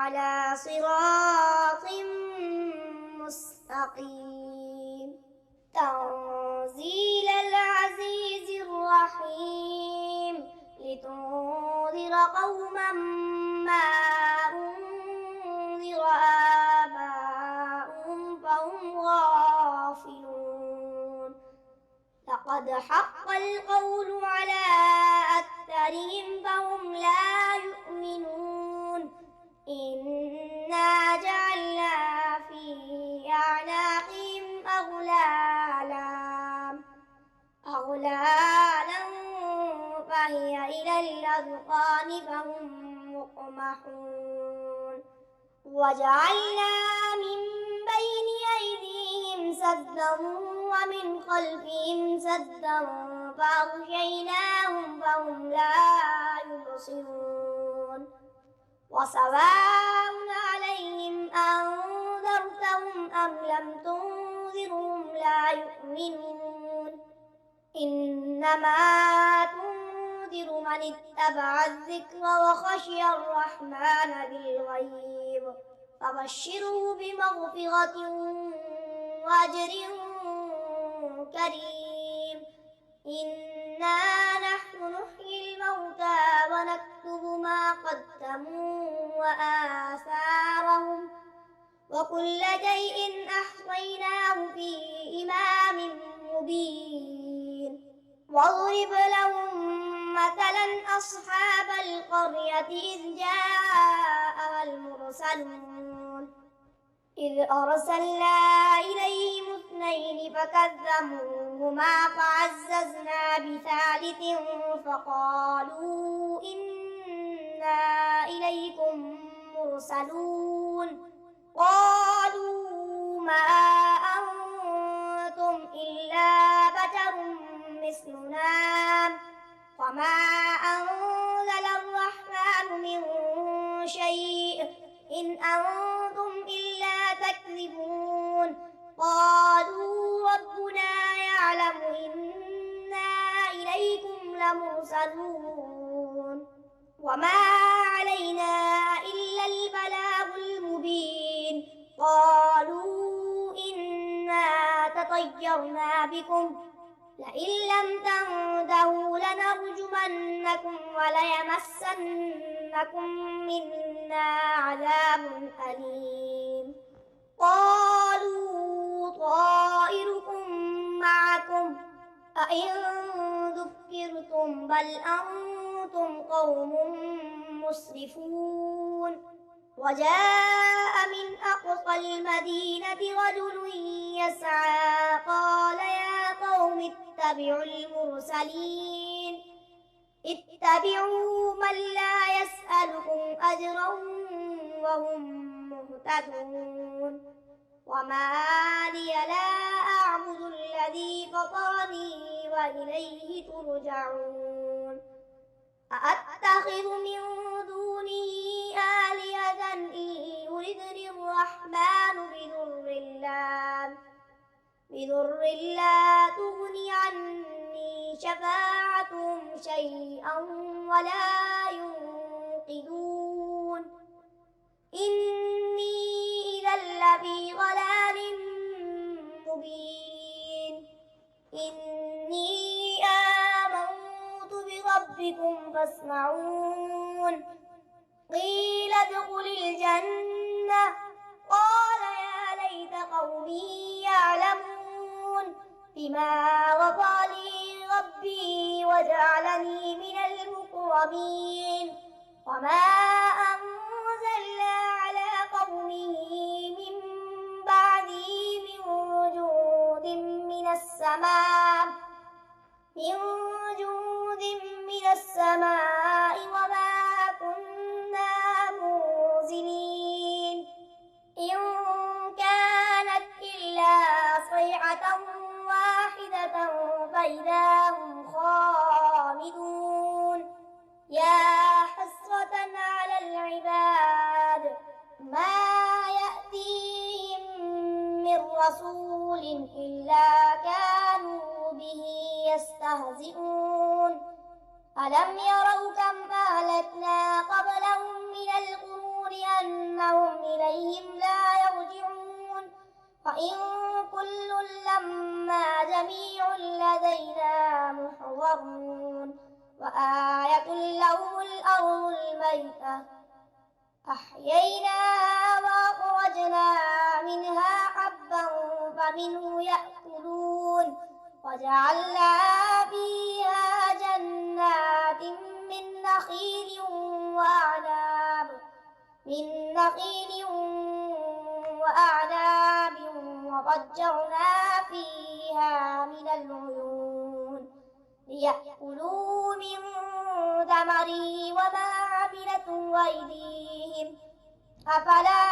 على صراط مستقيم. تنزيل العزيز الرحيم لتنذر قوما ما أنذر آباؤهم فهم غافلون. لقد حق القول على أكثرهم فهم لا يؤمنون. إنا جعلنا في أعناقهم أغلالا فهي إلى الأذقان فهم مقمحون. وجعلنا من بين أيديهم سدا ومن خلفهم سدا فأغشيناهم فهم لا يبصرون. وسواء عليهم أنذرتهم أم لم تنذرهم لا يؤمنون. إنما تنذر من اتبع الذكر وخشي الرحمن بالغيب فبشره بمغفرة وأجر كريم. إنا نحن نحيي الموتى ونكتب ما قدموا وآثارهم وكل شيء أحصيناه في إمام مبين. واضرب لهم مثلا أصحاب القرية إذ جاءها المرسلون إذ أرسلنا إليهم اثنين فكذبوهما فعززنا بثالث فقالوا إنا إليكم مرسلون. قالوا ما أنتم إلا بشر مثلنا وما أنزل الرحمن من شيء إن أنتم إلا تكذبون. قالوا ربنا يعلم إنا إليكم لمرسلون وما علينا إلا البلاغ المبين. قالوا إنا تطيرنا بكم لئن لم تنتهوا لنرجمنكم وليمسنكم منا عذاب أليم. قالوا طائركم معكم أئن ذكرتم بل أنتم قوم مسرفون. وجاء من أقصى المدينة رجل يسعى قال يا قوم اتبعوا المرسلين اتبعوا من لا يسألكم أجرا وهم مهتدون. وما لي لا أعبد الذي فطرني وإليه ترجعون. أأتخذ من دونه آلهة إن يردني الرحمن بضر لا تغني عني شفاعتهم شيئا ولا ينقذون. إني إذا لفي ضلال مبين. إني آمنت بربكم فاسمعون. قيل ادخل الجنة قال يا ليت قومي يعلمون بما غفر لي ربي وجعلني من المكرمين. وما أنزلنا على قومه من بعده من جود من السماء وما كنا منزلين. إن كانت إلا صيحة واحدة فإذا هم خامدون. يا حسرة على العباد ما يأتيهم من رسول إلا كانوا به يستهزئون. ألم يروا كم أهلكنا قبلهم من القرون لأنهم إليهم لا يرجعون وإن كل لما جميع لدينا محضرون وآية لهم الأرض الميتة أحييناها وأخرجنا منها حبا فمنه يأكلون وجعلنا فيها جنات من نخيل وأعناب وفجرنا فيها من العيون ليأكلوا من ثمره وما عملته أيديهم أفلا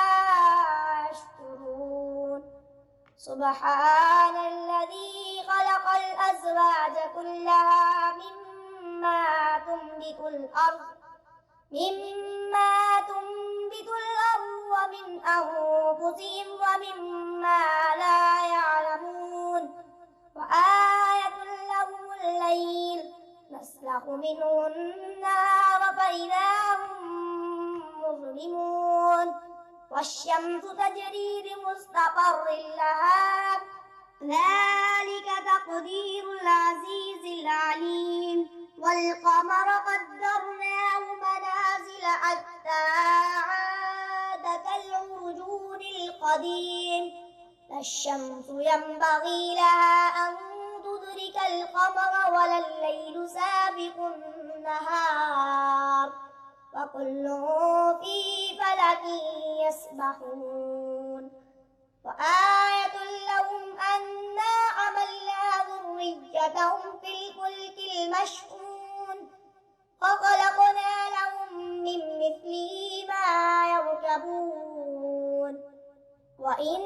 يشكرون سبحان الذي خلق الأزواج كلها مما تنبت الأرض ومن أنفسهم ومما لا يعلمون وآية لهم الليل نسلخ منه النهار فإذا هم مظلمون والشمس تجري لمستقر لها ذلك تقدير العزيز العليم والقمر قدرناه منازل حتى عاد كالعرجون القديم لا الشمس ينبغي لها أن تدرك القمر ولا الليل سابق النهار وكل في فلك يسبحون وآية لهم أنا حملنا ذريتهم في الفلك المشحون وخلقنا لهم من مثله ما يركبون وإن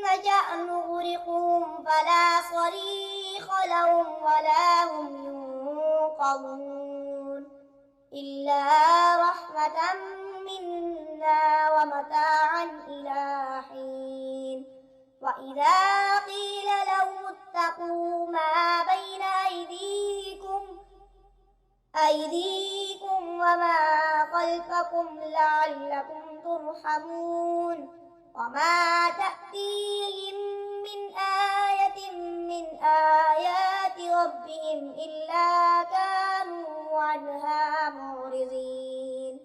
نشأ نغرقهم فلا صريخ لهم ولا هم ينقذون إلا رحمة منا ومتاعا إلى حين وإذا قيل لهم اتقوا ما بين أيديكم وما خلفكم لعلكم ترحمون وما تأتيهم من آية من آيات ربهم إلا كانوا عنها معرضين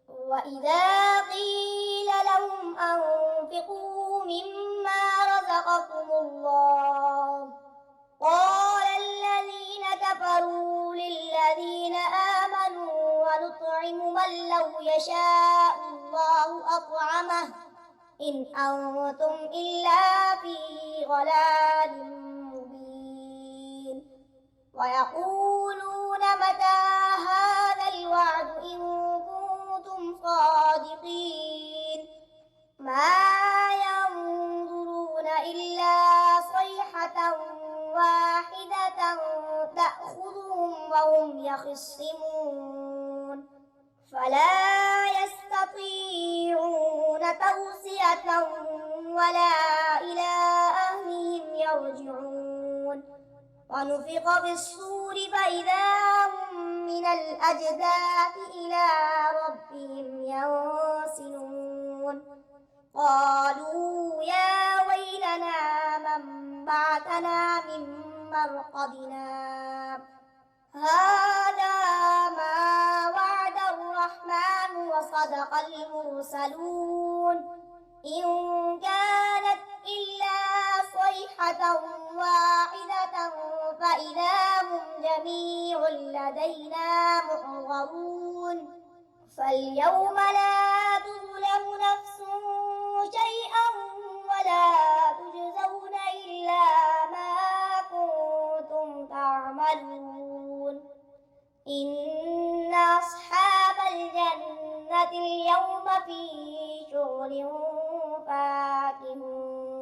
وإذا قيل لهم أنفقوا مما رزقكم الله قال الذين كفروا للذين آمنوا ونطعم من لو يشاء الله أطعمه إن أنتم إلا في ضلال مبين ويقولون متى هذا الوعد إن كنتم صادقين ما ينظرون إلا صيحة واحدة تأخذهم وهم يخصمون فلا يستطيعون توصية ولا إلى أهلهم يرجعون ونفخ في الصور فإذا هم من الأجداث إلى ربهم ينسلون قالوا يا ويلنا من بعثنا من مرقدنا هذا ما وعد الرحمن وصدق المرسلون إن كانت إلا صيحة واحدة فإذا هم جميع لدينا محضرون فاليوم لا تظلم نفس شيئا ولا تجزون إلا ما كنتم تعملون إن أصحاب الجنة اليوم في شغل فاكهون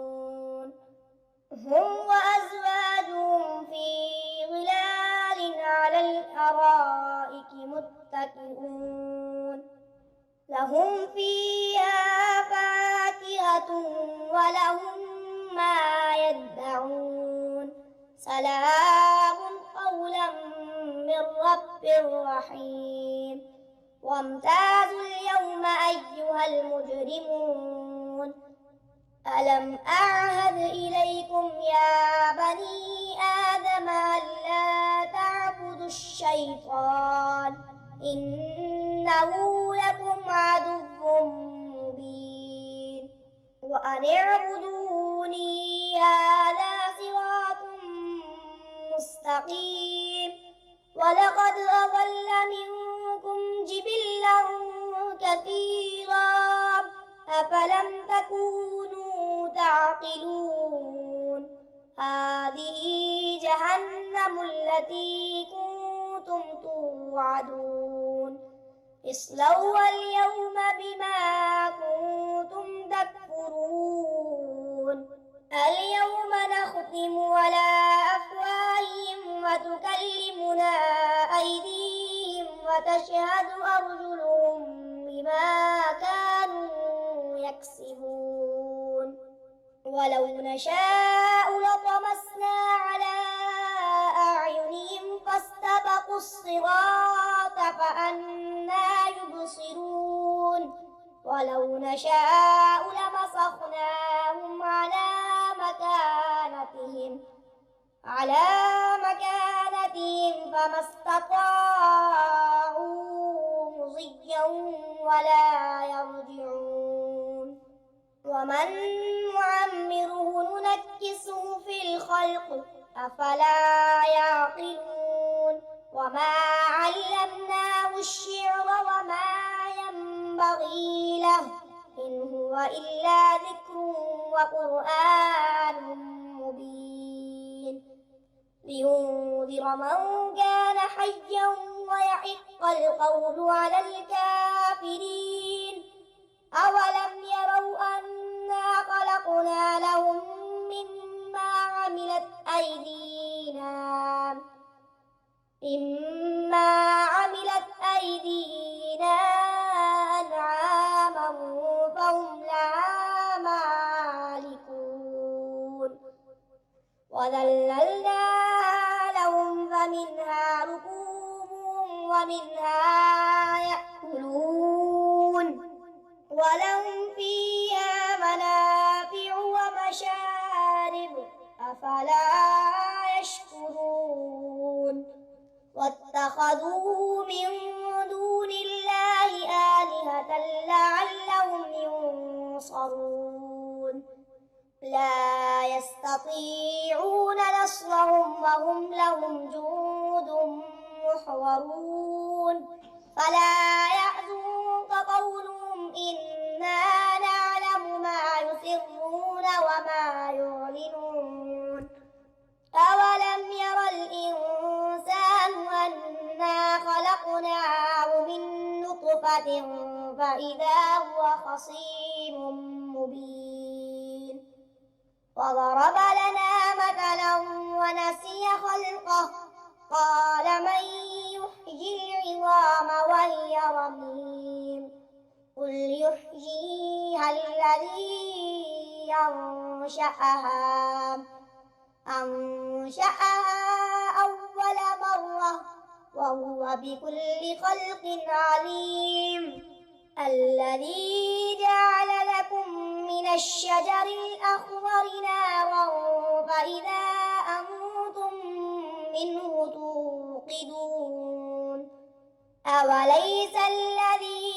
هم وأزواجهم في ظلال على الأرائك متكئون لهم فيها فاكهة ولهم ما يدعون سلام قولا من رب رحيم وامتازوا اليوم أيها المجرمون ألم أعهد إليكم يا بني آدم ألا تعبدوا الشيطان إنه لكم عدو مبين وأن اعبدوني هذا صراط مستقيم ولقد أضل منكم جبلا كثيرا أفلم تكونوا تعقلون هذه جهنم التي كنتم توعدون اصلوها اليوم بما كنتم تكفرون اليوم نختم على أفواههم وتكلمنا أيديهم وتشهد أرجلهم بما كانوا يكسبون ولو نشاء لطمسنا على أعينهم فاستبقوا الصراط فأنى يبصرون ولو نشاء لمسخناهم على مكانتهم فما استطاعوا مضيا ولا يرجعون ومن نعمره ننكسه في الخلق أفلا يعقلون وما علمناه الشعر وما ينبغي له إن هو إلا ذكر وقرآن مبين لينذر من كان حيا ويحق القول على الكافرين أولم يروا أنا خلقنا لهم مما عملت أيدينا أنعاما فهم لها مالكون وذللناها لهم فمنها ركوبهم ومنها يأكلون ولهم فيها منافع ومشارب أفلا يشكرون واتخذوا من دون الله آلهة لعلهم ينصرون لا يستطيعون نصرهم وهم لهم جند محضرون فلا يحزنك قولهم إنا نعلم ما يسرون وما يعلنون أولم ير الإنسان أنا خلقناه من نطفة فإذا هو خصيم مبين وضرب لنا مثلا ونسي خلقه قال من يحيي العظام وهي رميم قل يحييها الذي أنشأها أول مرة وهو بكل خلق عليم الذي جعل لكم من الشجر الأخضر نارا فإذا أنتم منه توقدون أوليس الذي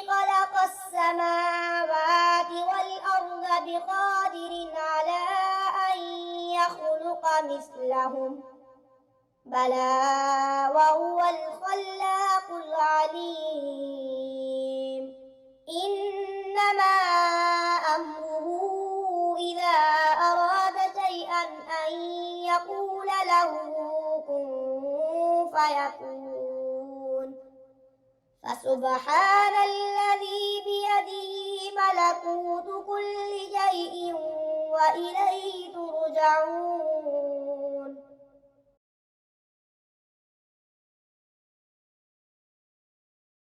خلق السماوات والأرض بقادر على أن يخلق مثلهم بلى وهو الخلاق العليم إنما أمره إذا أراد شيئا أن يقول له كن فيكون فسبحان الذي بيده ملكوت كل شيء وإليه ترجعون